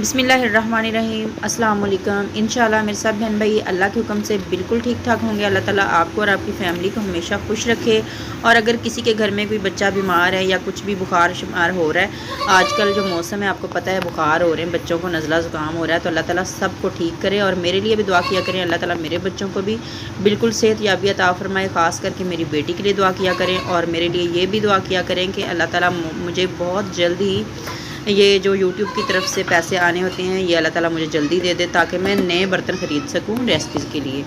बिस्मिल्लाहिर्रहमानिर्रहीम अस्सलाम वालेकुम। इंशाल्लाह मेरे सब बहन भाई अल्लाह के हुक्म से बिल्कुल ठीक ठाक होंगे। अल्लाह ताला आपको और आपकी फ़ैमिली को हमेशा खुश रखे। और अगर किसी के घर में कोई बच्चा बीमार है या कुछ भी बुखार शुमार हो रहा है, आजकल जो मौसम है आपको पता है बुखार हो रहे हैं, बच्चों को नज़ला ज़ुकाम हो रहा है, तो अल्लाह ताला सबको ठीक करे। और मेरे लिए भी दुआ किया करें, अल्लाह ताला मेरे बच्चों को भी बिल्कुल सेहत याबी अता फ़रमाए। ख़ास करके मेरी बेटी के लिए दुआ किया करें और मेरे लिए ये भी दुआ किया करें कि अल्लाह ताला मुझे बहुत जल्द ही ये जो यूट्यूब की तरफ से पैसे आने होते हैं ये अल्लाह ताला मुझे जल्दी दे दे, ताकि मैं नए बर्तन ख़रीद सकूं रेसिपीज़ के लिए।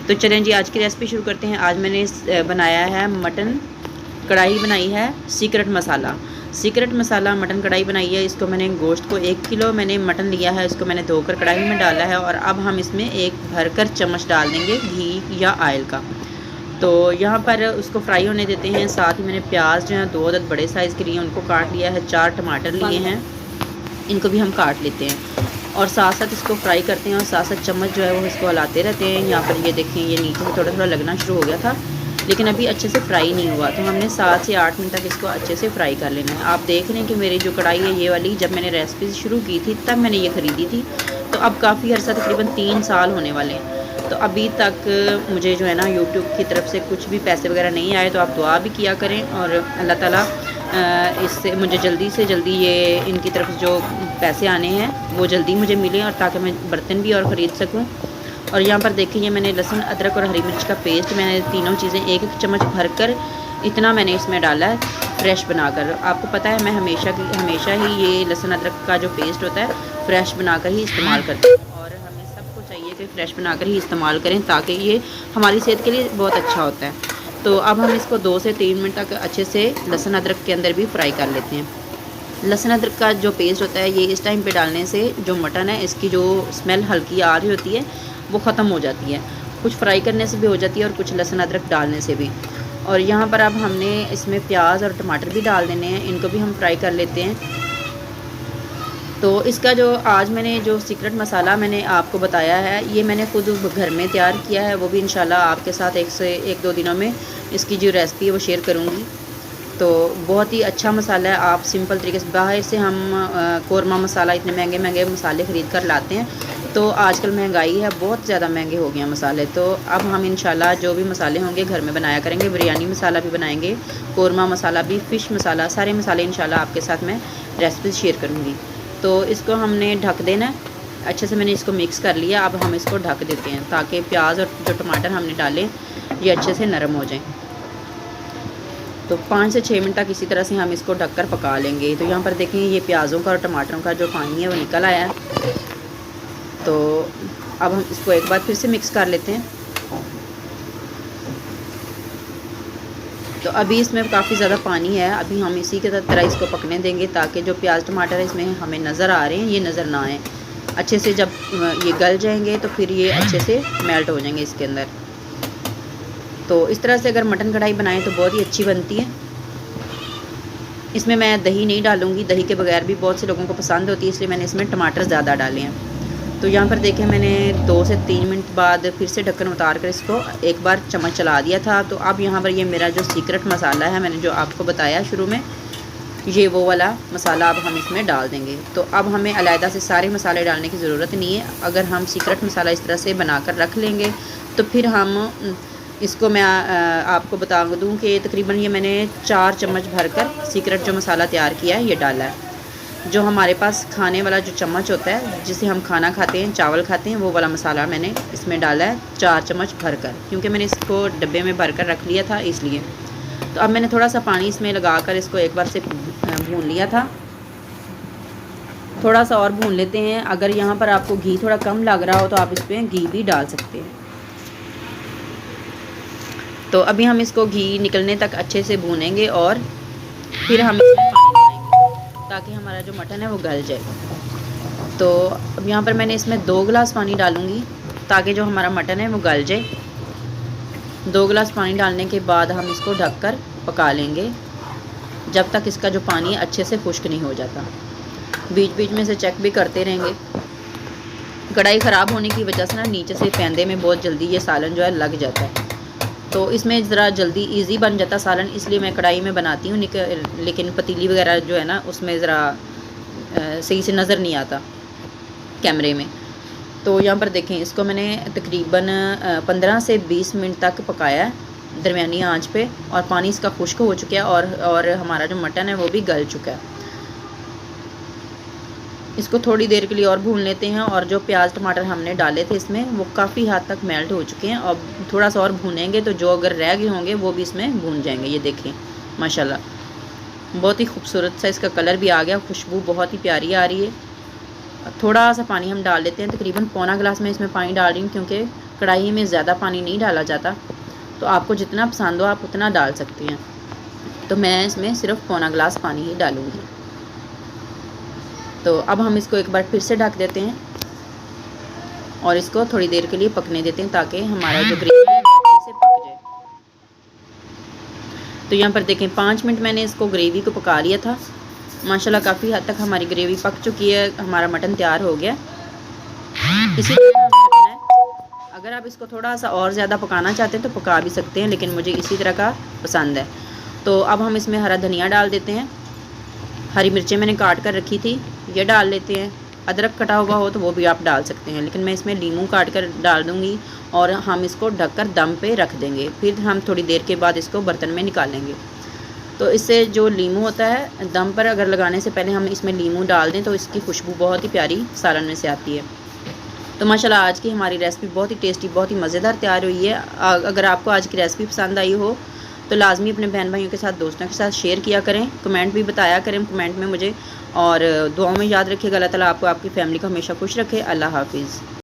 तो चलें जी, आज की रेसिपी शुरू करते हैं। आज मैंने बनाया है मटन कढ़ाई, बनाई है सीक्रेट मसाला। सीक्रेट मसाला मटन कढ़ाई बनाई है। इसको मैंने गोश्त को 1 किलो मैंने मटन लिया है, इसको मैंने धोकर कढ़ाई में डाला है। और अब हम इसमें एक भरकर चम्मच डाल देंगे घी या ऑयल का। तो यहाँ पर उसको फ्राई होने देते हैं। साथ ही मैंने प्याज जो है 2 अदद बड़े साइज़ के लिए उनको काट लिया है। 4 टमाटर लिए हैं, इनको भी हम काट लेते हैं और साथ साथ इसको फ्राई करते हैं। और साथ साथ चम्मच जो है वो इसको हलाते रहते हैं। यहाँ पर ये देखें, ये नीचे से थोड़ा थोड़ा लगना शुरू हो गया था, लेकिन अभी अच्छे से फ्राई नहीं हुआ, तो हमने 7 से 8 मिनट तक इसको अच्छे से फ्राई कर लेना है। आप देख रहे हैं कि मेरी जो कढ़ाई है ये वाली, जब मैंने रेसिपी शुरू की थी तब मैंने ये ख़रीदी थी, तो अब काफ़ी अर्सा तकरीबन 3 साल होने वाले हैं। तो अभी तक मुझे जो है ना यूट्यूब की तरफ से कुछ भी पैसे वगैरह नहीं आए, तो आप दुआ भी किया करें और अल्लाह ताला इससे मुझे जल्दी से जल्दी ये इनकी तरफ जो पैसे आने हैं वो जल्दी मुझे मिले, और ताकि मैं बर्तन भी और ख़रीद सकूं। और यहाँ पर देखिए, ये मैंने लहसुन अदरक और हरी मिर्च का पेस्ट, मैंने तीनों चीज़ें 1-1 चम्मच भरकर इतना मैंने इसमें डाला है फ्रेश बनाकर। आपको पता है मैं हमेशा ही ये लहसुन अदरक का जो पेस्ट होता है फ्रेश बनाकर ही इस्तेमाल करती हूँ, और हमें सबको चाहिए कि फ़्रेश बनाकर ही इस्तेमाल करें, ताकि ये हमारी सेहत के लिए बहुत अच्छा होता है। तो अब हम इसको 2 से 3 मिनट तक अच्छे से लहसुन अदरक के अंदर भी फ्राई कर लेते हैं। लहसुन अदरक का जो पेस्ट होता है ये इस टाइम पे डालने से जो मटन है इसकी जो स्मेल हल्की आ रही होती है वो ख़त्म हो जाती है। कुछ फ्राई करने से भी हो जाती है और कुछ लहसुन अदरक डालने से भी। और यहाँ पर अब हमने इसमें प्याज और टमाटर भी डाल देने हैं, इनको भी हम फ्राई कर लेते हैं। तो इसका जो आज मैंने जो सीक्रेट मसाला मैंने आपको बताया है, ये मैंने खुद घर में तैयार किया है। वो भी इंशाल्लाह आपके साथ 1 से 1-2 दिनों में इसकी जो रेसिपी है वो शेयर करूँगी। तो बहुत ही अच्छा मसाला है। आप सिंपल तरीके से, बाहर से हम कौरमा मसाला इतने महंगे महंगे मसाले ख़रीद कर लाते हैं, तो आजकल महंगाई है, बहुत ज़्यादा महंगे हो गए हैं मसाले। तो अब हम इंशाल्लाह जो भी मसाले होंगे घर में बनाया करेंगे। बिरयानी मसाला भी बनाएंगे, कौरमा मसाला भी, फ़िश मसाला, सारे मसाले इंशाल्लाह आपके साथ मैं रेसिपी शेयर करूँगी। तो इसको हमने ढक देना है। अच्छे से मैंने इसको मिक्स कर लिया। अब हम इसको ढक देते हैं ताकि प्याज और जो टमाटर हमने डाले ये अच्छे से नरम हो जाएं। तो 5 से 6 मिनट तक इसी तरह से हम इसको ढककर पका लेंगे। तो यहाँ पर देखें, ये प्याज़ों का और टमाटरों का जो पानी है वो निकल आया है। तो अब हम इसको एक बार फिर से मिक्स कर लेते हैं। तो अभी इसमें काफ़ी ज़्यादा पानी है, अभी हम इसी के तरह इसको पकने देंगे, ताकि जो प्याज टमाटर है इसमें हमें नज़र आ रहे हैं ये नज़र ना आए। अच्छे से जब ये गल जाएंगे तो फिर ये अच्छे से मेल्ट हो जाएंगे इसके अंदर। तो इस तरह से अगर मटन कढ़ाई बनाएं तो बहुत ही अच्छी बनती है। इसमें मैं दही नहीं डालूँगी, दही के बगैर भी बहुत से लोगों को पसंद होती है, इसलिए मैंने इसमें टमाटर ज़्यादा डाले हैं। तो यहाँ पर देखें, मैंने 2 से 3 मिनट बाद फिर से ढक्कन उतार कर इसको एक बार चम्मच चला दिया था। तो अब यहाँ पर ये मेरा जो सीक्रेट मसाला है, मैंने जो आपको बताया शुरू में, ये वो वाला मसाला अब हम इसमें डाल देंगे। तो अब हमें अलहदा से सारे मसाले डालने की ज़रूरत नहीं है। अगर हम सीक्रेट मसाला इस तरह से बनाकर रख लेंगे तो फिर हम इसको, मैं आपको बता दूँ कि तकरीबन ये मैंने 4 चम्मच भरकर सीक्रेट जो मसाला तैयार किया है ये डाला है। जो हमारे पास खाने वाला जो चम्मच होता है जिसे हम खाना खाते हैं, चावल खाते हैं, वो वाला मसाला मैंने इसमें डाला है 4 चम्मच भरकर, क्योंकि मैंने इसको डब्बे में भरकर रख लिया था इसलिए। तो अब मैंने थोड़ा सा पानी इसमें लगाकर इसको एक बार से भून लिया था। थोड़ा सा और भून लेते हैं। अगर यहाँ पर आपको घी थोड़ा कम लग रहा हो तो आप इसमें घी भी डाल सकते हैं। तो अभी हम इसको घी निकलने तक अच्छे से भूनेंगे और फिर हम इसमें पानी डालेंगे ताकि हमारा जो मटन है वो गल जाए। तो अब यहाँ पर मैंने इसमें 2 गिलास पानी डालूँगी ताकि जो हमारा मटन है वो गल जाए। 2 गिलास पानी डालने के बाद हम इसको ढककर पका लेंगे जब तक इसका जो पानी अच्छे से खुश्क नहीं हो जाता। बीच बीच में से चेक भी करते रहेंगे। कढ़ाई ख़राब होने की वजह से ना नीचे से पैंदे में बहुत जल्दी ये सालन जो है लग जाता है, तो इसमें ज़रा जल्दी इजी बन जाता सालन, इसलिए मैं कढ़ाई में बनाती हूँ। लेकिन पतीली वगैरह जो है ना उसमें ज़रा सही से नज़र नहीं आता। कैमरे में। तो यहाँ पर देखें, इसको मैंने तकरीबन 15 से 20 मिनट तक पकाया है दरमियानी आंच पे, और पानी इसका खुश्क हो चुका है और हमारा जो मटन है वो भी गल चुका है। इसको थोड़ी देर के लिए और भून लेते हैं, और जो प्याज टमाटर हमने डाले थे इसमें वो काफ़ी हद तक मेल्ट हो चुके हैं। अब थोड़ा सा और भूनेंगे तो जो अगर रह गए होंगे वो भी इसमें भून जाएंगे। ये देखें माशाल्लाह, बहुत ही खूबसूरत सा इसका कलर भी आ गया, खुशबू बहुत ही प्यारी आ रही है। थोड़ा सा पानी हम डाल लेते हैं, तकरीबन पौना गिलास में इसमें पानी डाल रही हूँ, क्योंकि कढ़ाई में ज़्यादा पानी नहीं डाला जाता, तो आपको जितना पसंद हो आप उतना डाल सकते हैं। तो मैं इसमें सिर्फ पौना गिलास पानी ही डालूँगी। तो अब हम इसको एक बार फिर से ढक देते हैं और इसको थोड़ी देर के लिए पकने देते हैं, ताकि हमारा जो ग्रेवी है अच्छे से पक जाए। तो यहाँ पर देखें 5 मिनट मैंने इसको ग्रेवी को पका लिया था। माशाल्लाह काफ़ी हद तक हमारी ग्रेवी पक चुकी है, हमारा मटन तैयार हो गया। इसी तरह हमें रखना है। अगर आप इसको थोड़ा सा और ज़्यादा पकाना चाहते हैं तो पका भी सकते हैं, लेकिन मुझे इसी तरह का पसंद है। तो अब हम इसमें हरा धनिया डाल देते हैं, हरी मिर्चें मैंने काट कर रखी थी ये डाल लेते हैं। अदरक कटा हुआ हो तो वो भी आप डाल सकते हैं, लेकिन मैं इसमें लीमू काट कर डाल दूँगी, और हम इसको ढककर दम पे रख देंगे। फिर हम थोड़ी देर के बाद इसको बर्तन में निकालेंगे। तो इससे जो लीमू होता है, दम पर अगर लगाने से पहले हम इसमें लीमू डाल दें तो इसकी खुशबू बहुत ही प्यारी सालन में से आती है। तो माशाल्लाह आज की हमारी रेसिपी बहुत ही टेस्टी, बहुत ही मज़ेदार तैयार हुई है। अगर आपको आज की रेसिपी पसंद आई हो तो लाजमी अपने बहन भाइयों के साथ, दोस्तों के साथ शेयर किया करें, कमेंट भी बताया करें कमेंट में मुझे, और दुआओं में याद रखिएगा। अल्लाह ताला आपको आपकी फ़ैमिली को हमेशा खुश रखे। अल्लाह हाफिज़।